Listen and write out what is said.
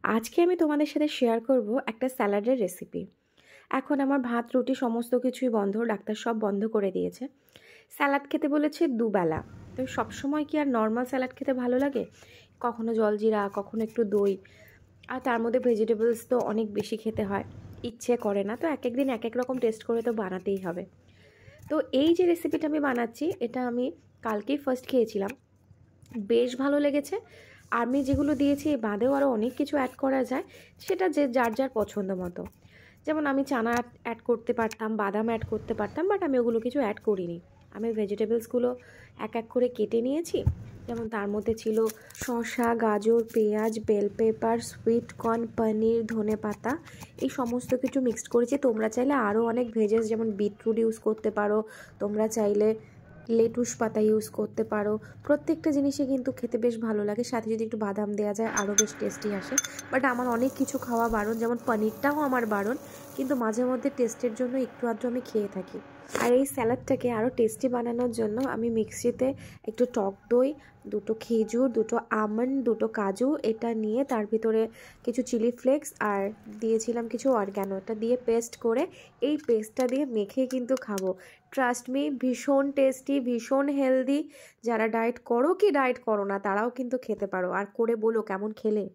আজকে আমি তোমাদের সাথে শেয়ার করব একটা স্যালাডের রেসিপি। এখন আমার ভাত রুটি সমস্ত কিছুই বন্ধ, ডাক্তার সব বন্ধ করে দিয়েছে। স্যালাড খেতে বলেছে দুবেলা। তো সবসময় কি আর নর্মাল স্যালাড খেতে ভালো লাগে? কখনো জলজিরা, কখনো একটু দই, আর তার মধ্যে ভেজিটেবলস তো অনেক বেশি খেতে হয়, ইচ্ছে করে না। তো এক এক দিন এক এক রকম টেস্ট করে তো বানাতেই হবে। তো এই যে রেসিপিটা আমি বানাচ্ছি, এটা আমি কালকেই ফার্স্ট খেয়েছিলাম, বেশ ভালো লেগেছে। আমি যেগুলো দিয়েছি এর বাদেও আরও অনেক কিছু অ্যাড করা যায়, সেটা যে যার যার পছন্দ মতো। যেমন আমি চানা অ্যাড করতে পারতাম, বাদাম অ্যাড করতে পারতাম, বাট আমি ওগুলো কিছু অ্যাড করিনি। আমি ভেজিটেবলসগুলো এক এক করে কেটে নিয়েছি। যেমন তার মধ্যে ছিল শসা, গাজর, পেঁয়াজ, বেল পেপার, সুইট কর্ন, পনির, ধনেপাতা, এই সমস্ত কিছু মিক্সড করেছি। তোমরা চাইলে আরও অনেক ভেজেস যেমন বিটরুট ইউজ করতে পারো, তোমরা চাইলে লেটুস পাতা ইউজ করতে পারো। প্রত্যেকটা জিনিসই কিন্তু খেতে বেশ ভালো লাগে, সাথে যদি একটু বাদাম দেওয়া যায় আরও বেশ টেস্টি আসে। বাট আমার অনেক কিছু খাওয়া বারণ, যেমন পনিরটাও আমার বারণ, কিন্তু মাঝে মধ্যে টেস্টের জন্য একটু আধটু আমি খেয়ে থাকি। আর এই স্যালাডটাকে আরও টেস্টি বানানোর জন্য আমি মিক্সিতে একটু টক দই, দুটো খেজুর, দুটো আমন্ড, দুটো কাজু, এটা নিয়ে তার ভিতরে কিছু চিলি ফ্লেক্স আর দিয়েছিলাম কিছু অরগ্যানো, এটা দিয়ে পেস্ট করে এই পেস্টটা দিয়ে মেখে কিন্তু খাবো। ট্রাস্ট মি, ভীষণ টেস্টি, ভীষণ হেলদি। যারা ডায়েট করো কি ডায়েট করো না, তারাও কিন্তু খেতে পারো। আর করে বলো কেমন খেলে।